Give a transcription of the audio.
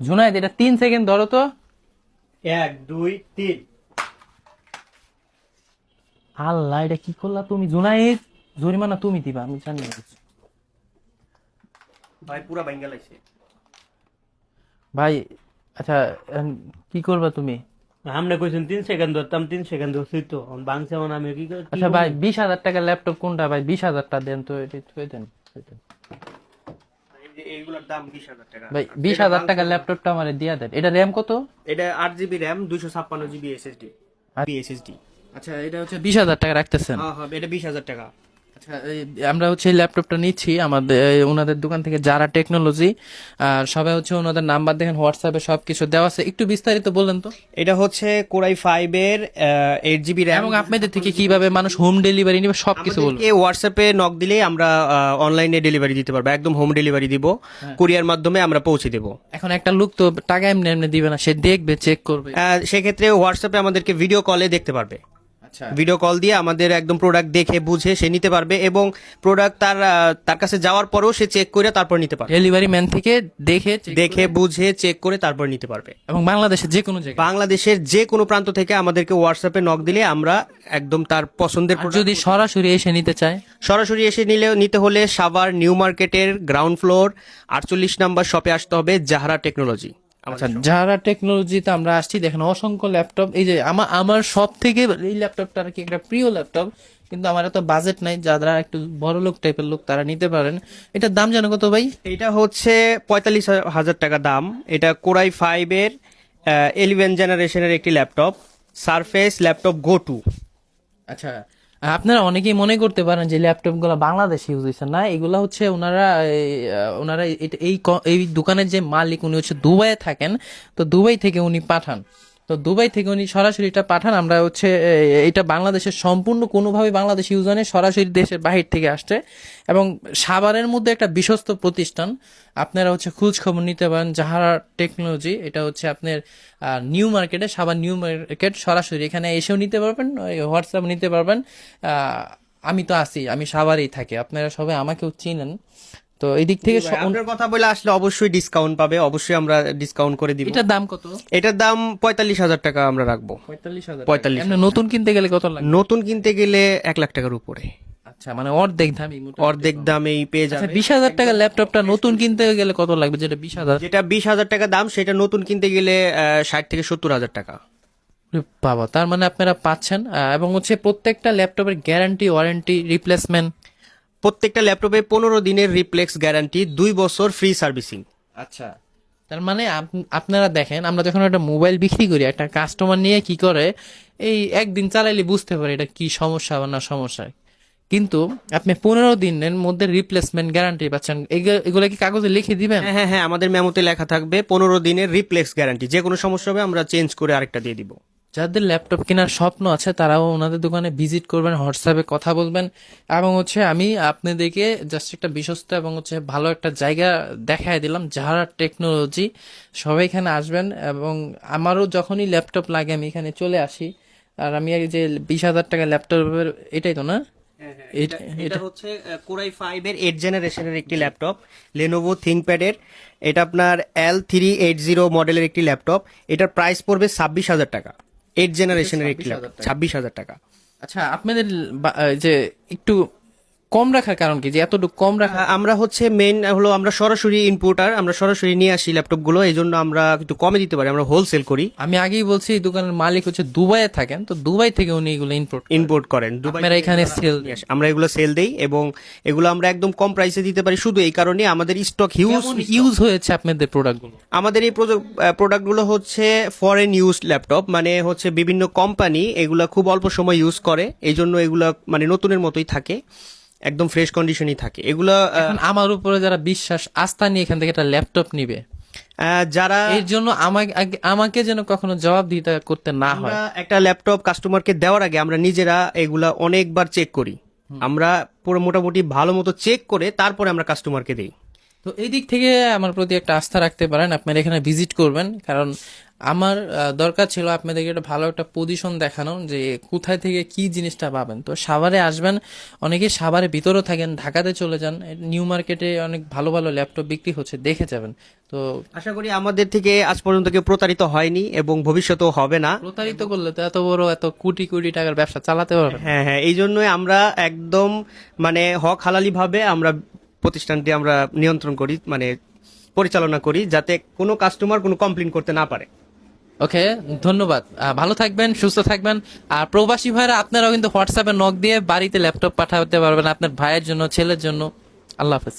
জুনায়েদ, এটা 3 সেকেন্ড ধরো তো। 1 2 3। আল্লাহ, এটা কি করলা তুমি জুনায়েদ? জরিমানা তুমি দিবা, আমি জানি না কিছু। ভাই পুরা ভাঙ্গা লাইছে। ভাই আচ্ছা, কি করবা তুমি? আমরা কইছেন 3 সেকেন্ড ধরতাম, 3 সেকেন্ড ধরছি তো বাংছে মানে আমি কি আচ্ছা ভাই, 20,000 টাকার ল্যাপটপ কোনটা ভাই? 20,000টা দেন তো, এটা থুয়ে দেন। এইগুলোর দাম 20,000 টাকা। ভাই 20,000 টাকার ল্যাপটপটা আমার দিয়া দেন। এটা র্যাম কত? এটা 8 GB RAM, 256 GB SSD. SSD. আচ্ছা, এটা হচ্ছে 20,000 টাকা রাখতেছেন। হ্যাঁ হ্যাঁ, এটা 20,000 টাকা। আচ্ছা, আমরা হচ্ছে এই ল্যাপটপটা নিচ্ছি আমাদের ওনাদের দোকান থেকে, যারা টেকনোলজি। আর সবাই হচ্ছে ওনাদের নাম্বার দেখেন, হোয়াটসঅ্যাপে সবকিছু দেওয়া আছে। একটু বিস্তারিত বললেন তো। এটা হচ্ছে কোরাই 5 এর 8 জিবি র্যাম। এবং আপনাদের থেকে কিভাবে মানুষ হোম ডেলিভারি নিবে সবকিছু বলবেন। আমাদেরকে হোয়াটসঅ্যাপে নক দিলেই আমরা অনলাইনে ডেলিভারি দিতে পারবো, একদম হোম ডেলিভারি দিব, কুরিয়ার মাধ্যমে আমরা পৌঁছে দেব। এখন একটা লোক তো টাকা এমনি এমনি দিবে না, সে দেখবে, চেক করবে। সেক্ষেত্রে হোয়াটসঅ্যাপে আমাদেরকে ভিডিও কলে দেখতে পারবে। আচ্ছা, ভিডিও কল দিয়ে আমাদের একদম প্রোডাক্ট দেখে বুঝে সে নিতে পারবে, এবং প্রোডাক্ট তার কাছে যাওয়ার পরেও সে চেক করে তারপর নিতে পারবে। ডেলিভারি ম্যান থেকে দেখে দেখে বুঝে চেক করে তারপর নিতে পারবে। এবং বাংলাদেশের যে কোনো জায়গায়। বাংলাদেশের যে কোনো প্রান্ত থেকে আমাদেরকে হোয়াটসঅ্যাপে নক দিলে আমরা একদম তার পছন্দের আর প্রোডাক্ট। যদি সরাসরি এসে নিতে চায়? সরাসরি এসে নিতে হলে সাভার নিউ মার্কেটের গ্রাউন্ড ফ্লোর 48 নাম্বার শপে আসতে হবে, জাহারা টেকনোলজি। আচ্ছা, যারা টেকনোলজিতে আমরা আসছি, দেখেন অসংখ্য ল্যাপটপ। এই যে আমার সব থেকে এই ল্যাপটপটা আর কি একটা প্রিয় ল্যাপটপ, কিন্তু আমার এত বাজেট নাই। যারা একটু বড় লোক টাইপের লোক তারা নিতে পারেন। এটার দাম জানো কত ভাই? এটা হচ্ছে 45,000 টাকা দাম। এটা কোরাই 5 এর 11 জেনারেশনের একটি laptop, surface laptop go to. আচ্ছা, আপনারা অনেকেই মনে করতে পারেন যে ল্যাপটপ গুলো বাংলাদেশে ইউজ হয়েছে না, এগুলা হচ্ছে ওনারা এই দোকানের যে মালিক, উনি হচ্ছে দুবাইয়ে থাকেন। তো দুবাই থেকে উনি পাঠান। তো দুবাই থেকে উনি সরাসরি এটা পাঠান। আমরা হচ্ছে এটা বাংলাদেশের সম্পূর্ণ কোনোভাবে বাংলাদেশ ইউজ হয় না, সরাসরি দেশের বাহির থেকে আসছে। এবং সাভারের মধ্যে একটা বিশ্বস্ত প্রতিষ্ঠান, আপনারা হচ্ছে খোঁজ খবর নিতে পারেন। জাহারা টেকনোলজি, এটা হচ্ছে আপনার নিউ মার্কেটে, সাভার নিউ মার্কেট। সরাসরি এখানে এসেও নিতে পারবেন, হোয়াটসঅ্যাপ নিতে পারবেন। আমি তো আছি, আমি সাভারেই থাকি, আপনারা সবাই আমাকেও চিনেন। তো এই দিক থেকে আপনার কথা বলে আসলে অবশ্যই ডিসকাউন্ট পাবে, অবশ্যই আমরা ডিসকাউন্ট করে দিব। এটার দাম কত? এটার দাম 45,000 টাকা আমরা রাখবো। 45,000। 45,000। এমনি নতুন কিনতে গেলে কত লাগে? নতুন কিনতে গেলে 1 লাখ টাকার উপরে। আচ্ছা, মানে অর্ধেক দামই মোটামুটি। অর্ধেক দামেই পেয়ে আচ্ছা, যাবে। 20,000 টাকার ল্যাপটপটা নতুন কিনতে গেলে কত লাগবে? যেটা 20,000। যেটা 20,000 টাকা দাম, সেটা নতুন কিনতে গেলে 60 থেকে 70,000 টাকা। বাবা, তার মানে আপনারা পাচ্ছেন। এবং হচ্ছে প্রত্যেকটা ল্যাপটপের গ্যারান্টি, ওয়ারেন্টি, রিপ্লেসমেন্ট। প্রত্যেকটা ল্যাপটপে 15 দিনের রিপ্লেক্স গ্যারান্টি, 2 বছর ফ্রি সার্ভিসিং। আচ্ছা, তার মানে আপনারা দেখেন, আমরা যখন একটা মোবাইল বিক্রি করি, একটা কাস্টমার নিয়ে কি করে, এই একদিন চালাইলে বুঝতে পারে এটা কি সমস্যা বা না সমস্যা। কিন্তু আপনি 15 দিনের মধ্যে রিপ্লেসমেন্ট গ্যারান্টি পাচ্ছেন। এগুলো কি কাগজে লিখে দিবেন? হ্যাঁ হ্যাঁ হ্যাঁ, আমাদের মেমোতে লেখা থাকবে 15 দিনের রিপ্লেক্স গ্যারান্টি, যে কোনো সমস্যা হবে আমরা চেঞ্জ করে আরেকটা দিয়ে দিব। যাদের ল্যাপটপ কেনার স্বপ্ন আছে তারাও ওনাদের দোকানে ভিজিট করবেন, হোয়াটসঅ্যাপে কথা বলবেন। এবং হচ্ছে আমি আপনাদেরকে জাস্ট একটা বিশ্বস্ত এবং হচ্ছে ভালো একটা জায়গা দেখায় দিলাম, যারা টেকনোলজি। সবাই এখানে আসবেন। এবং আমারও যখনই ল্যাপটপ লাগে আমি এখানে চলে আসি। আর আমি এই যে 20,000 টাকা ল্যাপটপের, এটাই তো না? এটা হচ্ছে কোরাই 5 এর 8 জেনারেশনের একটি ল্যাপটপ, লেনোভো থিংকপ্যাড এর। এটা আপনার L380 মডেলের একটি ল্যাপটপ। এটার প্রাইস পড়বে 26,000 টাকা। 8 জেনারেশনের একটি ল্যাপটপ, 26,000 টাকা। আচ্ছা, আপনাদের যে একটু কম রাখার কারণ কি, যে এতটুকু কম রাখা? আমরা হচ্ছে মেইন হলো আমরা সরাসরি ইম্পোর্টার, আমরা সরাসরি নিয়ে আসি ল্যাপটপ গুলো, এই জন্য আমরা একটু কমে দিতে পারি, আমরা হোলসেল করি। আমি আগেই বলছি, এই দোকানের মালিক হচ্ছে দুবাইয়ে থাকেন। তো দুবাই থেকে উনি এগুলো ইম্পোর্ট করেন দুবাই আপনারা থেকে এখানে সেল? আমরা এগুলো সেল দেই, এবং এগুলো আমরা একদম কম প্রাইসে দিতে পারি, শুধু এই কারণে আমাদের স্টক ইউজ হয়েছে আপনাদের প্রোডাক্টগুলো? আমাদের এই প্রোডাক্টগুলো হচ্ছে ফরেন ইউজ ল্যাপটপ, মানে হচ্ছে বিভিন্ন কোম্পানি এগুলা খুব অল্প সময় ইউজ করে, এই জন্য এগুলা মানে নতুনের মতোই থাকে, একদম ফ্রেশ কন্ডিশনই থাকে এগুলা। এখন আমার উপরে যারা বিশ্বাস আস্থা নিয়ে এখান থেকে একটা ল্যাপটপ নিবে, যারা এর জন্য আমাকে যেন কখনো জবাব দিতে করতে না হয়। আমরা একটা ল্যাপটপ কাস্টমারকে দেওয়ার আগে আমরা নিজেরা এগুলা অনেকবার চেক করি, আমরা পুরো মোটামুটি ভালো মতো চেক করে তারপরে আমরা কাস্টমারকে দিই। তো এই দিক থেকে আমার প্রতি একটা আস্থা রাখতে পারেন, আপনারা এখানে ভিজিট করবেন, কারণ আমার দরকার ছিল আপনাদেরকে একটা ভালো একটা পজিশন দেখানো যে কোথায় থেকে কি জিনিসটা পাবেন। তো সাভারে আসবেন, অনেকে সাভারে ভিতরেও থাকেন, ঢাকাতে চলে যান, নিউ মার্কেটে অনেক ভালো ভালো ল্যাপটপ বিক্রি হচ্ছে, দেখে যাবেন। তো আশা করি আমাদের থেকে আজ পর্যন্ত কেউ প্রতারিত হয়নি এবং ভবিষ্যতেও হবে না। প্রতারিত করলে তো এত বড় এত কোটি কোটি টাকার ব্যবসা চালাতে পারবেন না। হ্যাঁ হ্যাঁ, এই জন্যই আমরা একদম মানে হক হালালি ভাবে আমরা প্রতিষ্ঠানটি আমরা নিয়ন্ত্রণ করি, মানে পরিচালনা করি, যাতে কোনো কাস্টমার কোনো কমপ্লেন করতে না পারে। ওকে, ধন্যবাদ। ভালো থাকবেন, সুস্থ থাকবেন। আর প্রবাসী ভাইরা আপনারাও কিন্তু হোয়াটসঅ্যাপে নক দিয়ে বাড়িতে ল্যাপটপ পাঠাতে পারবেন আপনার ভাইয়ের জন্য, ছেলের জন্য। আল্লাহ হাফেজ।